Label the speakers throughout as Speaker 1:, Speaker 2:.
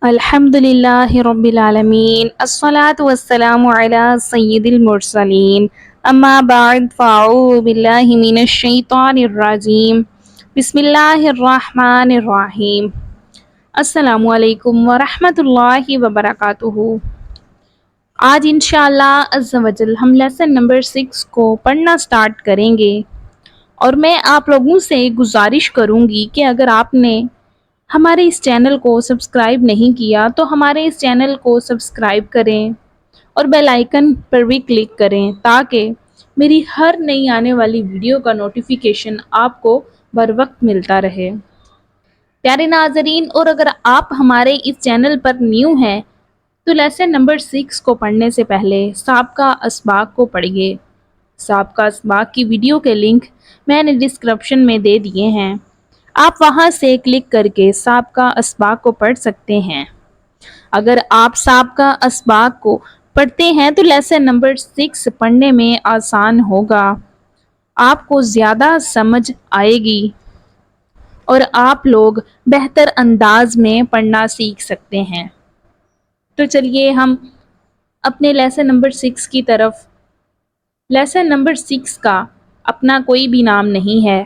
Speaker 1: الحمد للہ رب العالمین الصلاة والسلام علی سید المرسلین اما بعد فاعوذ باللہ من الشیطان الرجیم بسم اللہ الرحمن الرحیم السلام علیکم ورحمۃ اللہ وبرکاتہ۔ آج انشاءاللہ عز و جل ہم لیسن نمبر 6 کو پڑھنا سٹارٹ کریں گے، اور میں آپ لوگوں سے گزارش کروں گی کہ اگر آپ نے ہمارے اس چینل کو سبسکرائب نہیں کیا تو ہمارے اس چینل کو سبسکرائب کریں اور بیل آئیکن پر بھی کلک کریں تاکہ میری ہر نئی آنے والی ویڈیو کا نوٹیفیکیشن آپ کو بر وقت ملتا رہے۔ پیارے ناظرین، اور اگر آپ ہمارے اس چینل پر نیو ہیں تو لیسن نمبر 6 کو پڑھنے سے پہلے سابقہ اسباق کو پڑھیے۔ سابقہ اسباق کی ویڈیو کے لنک میں نے ڈسکرپشن میں دے دیے ہیں، آپ وہاں سے کلک کر کے سابقہ اسباق کو پڑھ سکتے ہیں۔ اگر آپ سابقہ اسباق کو پڑھتے ہیں تو لیسن نمبر 6 پڑھنے میں آسان ہوگا، آپ کو زیادہ سمجھ آئے گی اور آپ لوگ بہتر انداز میں پڑھنا سیکھ سکتے ہیں۔ تو چلیے ہم اپنے لیسن نمبر 6 کی طرف۔ لیسن نمبر 6 کا اپنا کوئی بھی نام نہیں ہے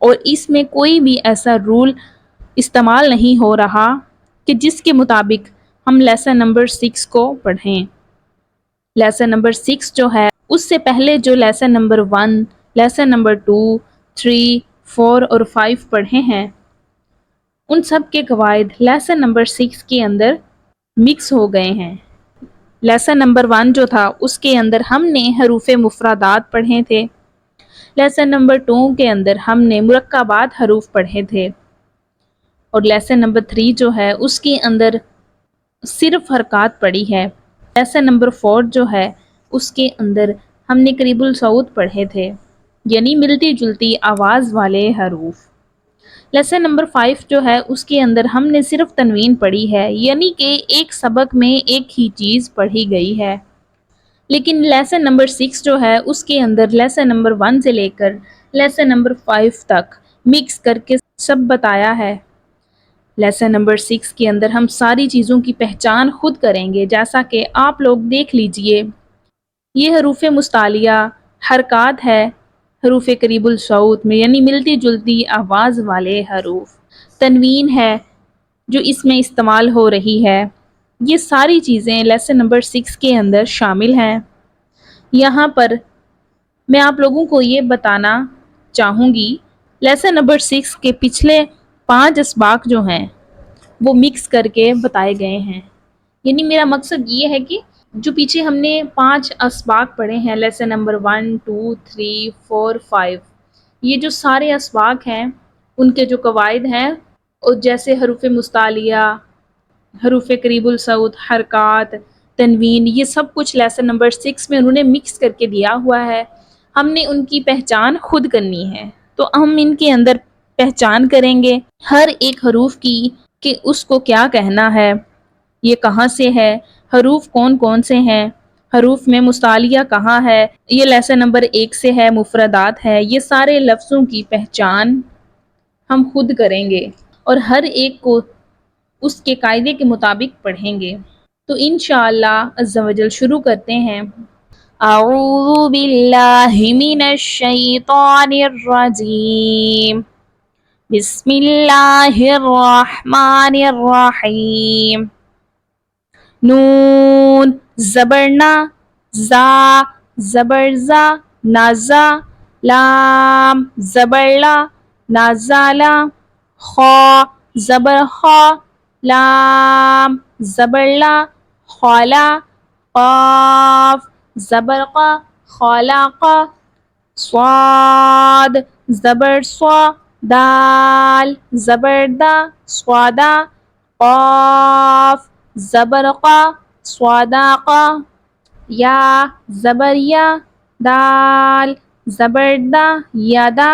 Speaker 1: اور اس میں کوئی بھی ایسا رول استعمال نہیں ہو رہا کہ جس کے مطابق ہم لیسن نمبر 6 کو پڑھیں۔ لیسن نمبر 6 جو ہے اس سے پہلے جو لیسن نمبر 1، لیسن نمبر 2، 3، 4 اور 5 پڑھے ہیں، ان سب کے قواعد لیسن نمبر 6 کے اندر مکس ہو گئے ہیں۔ لیسن نمبر 1 جو تھا اس کے اندر ہم نے حروف مفردات پڑھے تھے، لیسن نمبر 2 کے اندر ہم نے مرکبات حروف پڑھے تھے، اور لیسن نمبر 3 جو ہے اس کے اندر صرف حرکات پڑھی ہے۔ لیسن نمبر 4 جو ہے اس کے اندر ہم نے قریب الصوت پڑھے تھے، یعنی ملتی جلتی آواز والے حروف۔ لیسن نمبر 5 جو ہے اس کے اندر ہم نے صرف تنوین پڑھی ہے، یعنی کہ ایک سبق میں ایک ہی چیز پڑھی گئی ہے۔ لیکن لیسن نمبر 6 جو ہے اس کے اندر لیسن نمبر 1 سے لے کر لیسن نمبر 5 تک مکس کر کے سب بتایا ہے۔ لیسن نمبر 6 کے اندر ہم ساری چیزوں کی پہچان خود کریں گے، جیسا کہ آپ لوگ دیکھ لیجئے۔ یہ حروف مستعلیہ حرکات ہے حروف قریب الصوت میں، یعنی ملتی جلتی آواز والے حروف۔ تنوین ہے جو اس میں استعمال ہو رہی ہے۔ یہ ساری چیزیں لیسن نمبر 6 کے اندر شامل ہیں۔ یہاں پر میں آپ لوگوں کو یہ بتانا چاہوں گی، لیسن نمبر 6 کے پچھلے 5 اسباق جو ہیں وہ مکس کر کے بتائے گئے ہیں۔ یعنی میرا مقصد یہ ہے کہ جو پیچھے ہم نے 5 اسباق پڑھے ہیں، لیسن نمبر 1، 2، 3، 4، 5، یہ جو سارے اسباق ہیں ان کے جو قواعد ہیں، اور جیسے حروف مستعلیہ، حروف قریب الصوت، حرکات، تنوین، یہ سب کچھ لیسن نمبر 6 میں انہوں نے مکس کر کے دیا ہوا ہے۔ ہم نے ان کی پہچان خود کرنی ہے، تو ہم ان کے اندر پہچان کریں گے ہر ایک حروف کی کہ اس کو کیا کہنا ہے، یہ کہاں سے ہے، حروف کون کون سے ہیں، حروف میں مستعلیہ کہاں ہے، یہ لیسن نمبر 1 سے ہے، مفردات ہے۔ یہ سارے لفظوں کی پہچان ہم خود کریں گے اور ہر ایک کو اس کے قاعدے کے مطابق پڑھیں گے۔ تو انشاءاللہ عز و جل شروع کرتے ہیں۔ اعوذ باللہ من الشیطان الرجیم، بسم اللہ الرحمن الرحیم۔ نون زبرنا، زا زبرزا، نازا، لام زبرلا، نازالا، خا زبرخا، لام زبرلا، خالا، قاف زبرقا، خالاقا، صاد زبرصا، دال زبردا، صوادا، قاف زبرقا، صواداقا، یا زبریا، دال زبردا، یادا،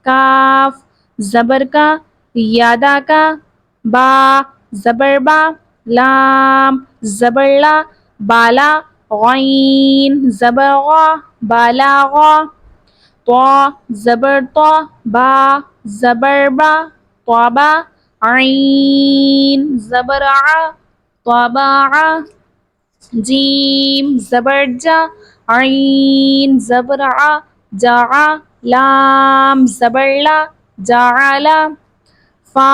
Speaker 1: کاف زبرکا، یادا کا، با زبربا، لام زبرلا، بالا، غین زبرغا، بالاغا، طا زبرطا، با زبربا، طابا، عین زبرع، طبع جیم زبر جا عین زبر ع جع لام زبر لا جعل فا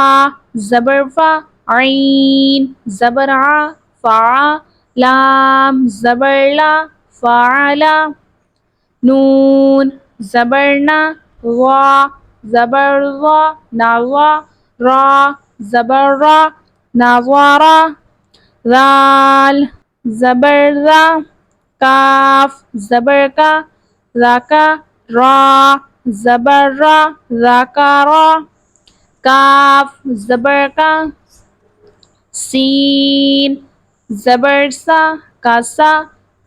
Speaker 1: زبر فا عین زبر ع فع لام زبر لا فعل نون زبرنا وا زبر وا نوا را زبر را نوارا ذال زبر ذا کاف زبر کا ذاکا را زبر را ذاکارا کاف زبر کا سین زبر سا کاسا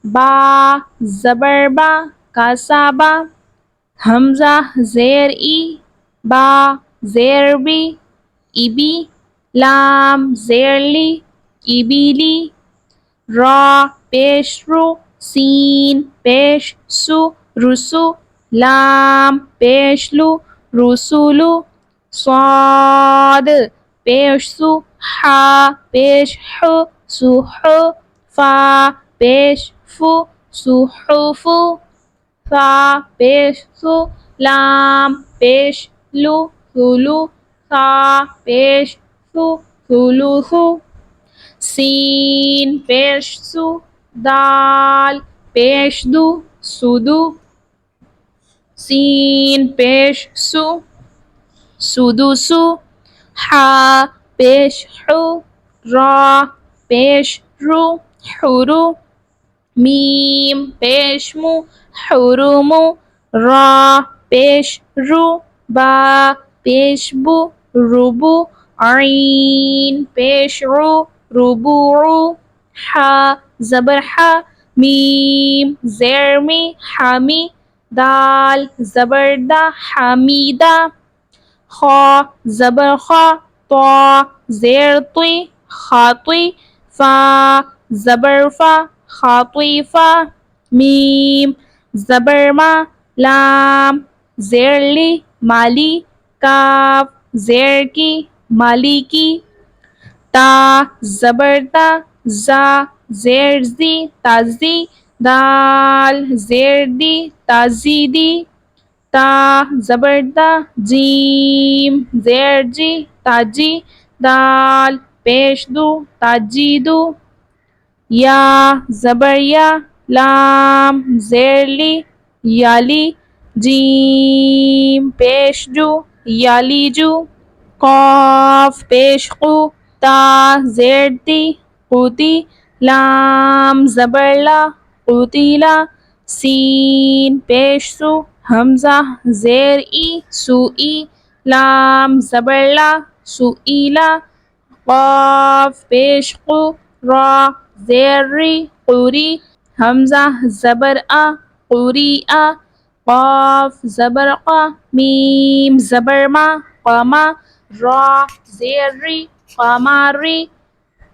Speaker 1: با زبر با کاسابا حمزہ زیر ای با زیر بی ایبی لام زیر لی ایبیلی را پیش رو سین پیش سو رسو لام پیش لو رسولو صاد پیش سو حا پیش حو سوحو فا پیش فو سوحوفو فا پیش سو لام پیش لو ثلو ثا پیش ثو ثلوثو سین پیش سو دال پیش دو سودو سین پیش سو سدوسو حا پیش حو را پیش رو حرو میم پیش مو حرومو را پیش رو با پیش بو ربو عین پیش رو ربوعو حا زبر حا میم زیر می حمی دال زبر دا حمیدہ خا زبر خا طا زیر طی خاطی فا زبر فا خاطیفا میم زبر ما لام زیر لی مالی کاف زیر کی مالی کی تا زبر تا زا زیر زی تازی دال زیر دی تازیدی تا زبر دا جیم زیر جی تاجی دال پیش دو تاجیدو یا زبر یا لام زیر لی یالی جیم پیش جو یالی جو قاف پیش قو تا زیر تی قوتی لام زبر لا قوتیلا سین پیش سو حمزہ زیر ای سوئی لام زبر لا سوئیلا قاف پیش قو را زیر ری قوری حمزہ زبر آ قوری آ قاف زبر قا میم زبر ما قاما را زیر ری قاماری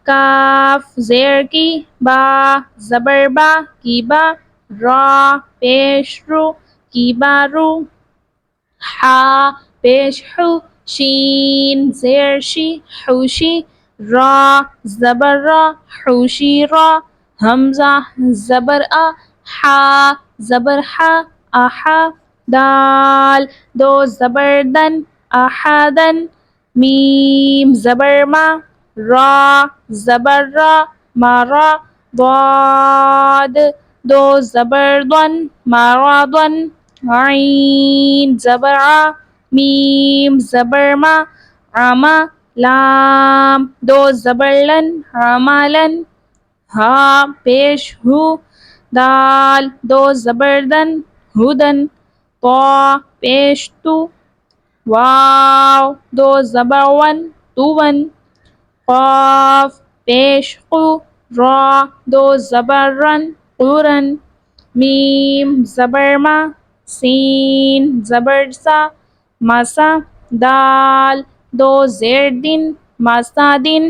Speaker 1: کاف زیر کی با زبر با کی با را پیش رو کی بارو حا پیش حو شین زیر شی حوشی را زبر را حوشی را حمزہ زبر آ حا زبر حا آحا دال دو زبر دن آحادن میم زبر ما را زبر را مارا ضاد دو زبر ضن مارادن عین زبر ع میم زبر ما عما لام دو زبر لن عمالن ہا پیش ہو دال دو زبر دن ہدن طا پیش تو واو دو زبر ون تون قاف پیش قو را دو زبر رن قورن میم زبر ما سین زبر سا مسا دال دو زیر دن مسا دن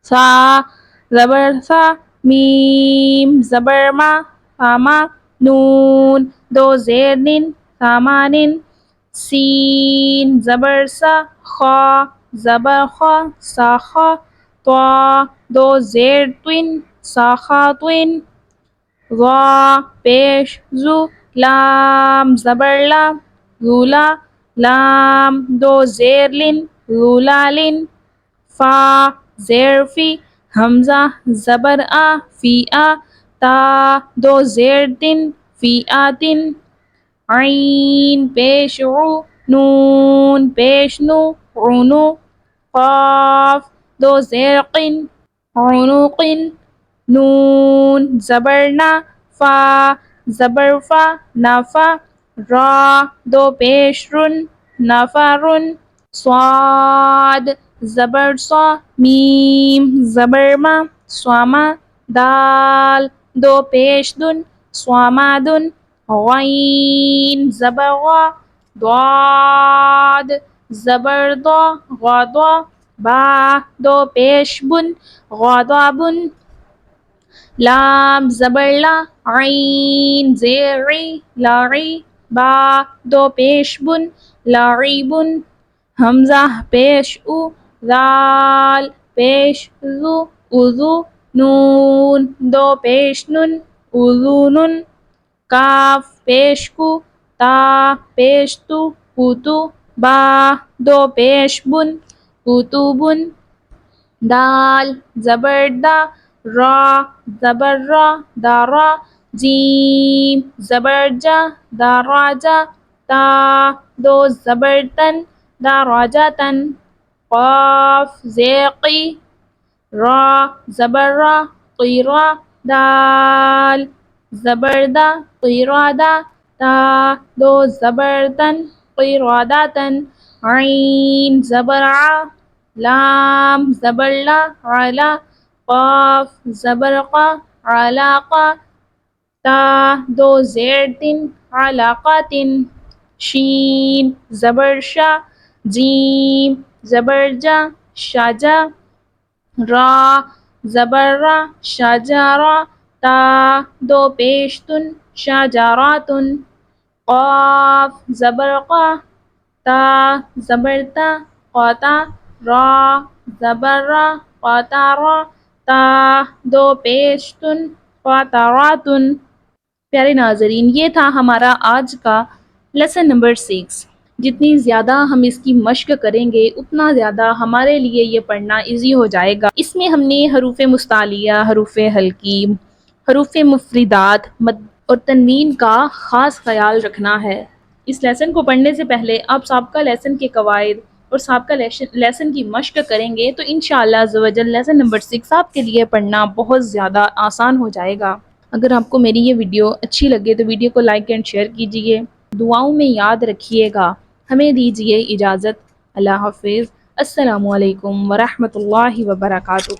Speaker 1: سا زبر سا میم زبر ما ساما نون دو زیر دن سامانن سین زبر سا خا زبر خا ساخا طا دو زیر توین ساخاتوین ضا پیش زو لام زبر لا لولا لام دو زیر لن لولالن فا زیر فی حمزہ زبر آ فی آ تا دو زیر تن فی آتن عین پیش عو نون پیش نو عنو قاف دو زیر قن عنوق نون زبر نا فا زبر فا نافا را دو پیش رن نفرن صاد زبر صا میم زبر ما سواما دال دو پیش دن سوامادن غین زبر غا ضاد زبر ضا غضا با دو پیش بن غضبن لام زبر لا عین زیری لاری با دو پیش بن لعیبن حمزہ پیش او ذال پیش ذو اذو نون دو پیش نن اذونن کاف پیش کو تا پیش تو کوتو با دو پیش بن کوتوبن دال زبر دا را زبر را دارا جیم زبر جا دراجا تا دو زبر تن دراجتن قاف زیقی را زبر را قیرا دال زبر دا قیرادا تا دو زبر تن قیراداتن عین زبر ع لام زبر لا علا قاف زبر قا علاقا تا دو زیر تن علاقاتن شین زبر شا جیم زبر جا شاجا را زبر را شجرا تا دو پیشتن شجراتن قاف زبر قا تا زبر تا قاتا را زبر را قاتارا تا دو پیشتن قاتراتن۔ پیارے ناظرین، یہ تھا ہمارا آج کا لیسن نمبر 6۔ جتنی زیادہ ہم اس کی مشق کریں گے اتنا زیادہ ہمارے لیے یہ پڑھنا ایزی ہو جائے گا۔ اس میں ہم نے حروف مستعلیہ، حروف ہلکی، حروف مفردات، مد اور تنوین کا خاص خیال رکھنا ہے۔ اس لیسن کو پڑھنے سے پہلے آپ سابقہ لیسن کے قواعد اور سابقہ لیسن کی مشق کریں گے تو انشاءاللہ عز و جل لیسن نمبر 6 آپ کے لیے پڑھنا بہت زیادہ آسان ہو جائے گا۔ اگر آپ کو میری یہ ویڈیو اچھی لگے تو ویڈیو کو لائک اینڈ شیئر کیجیے، دعاؤں میں یاد رکھیے گا۔ ہمیں دیجیے اجازت، اللہ حافظ، السلام علیکم ورحمۃ اللہ وبرکاتہ۔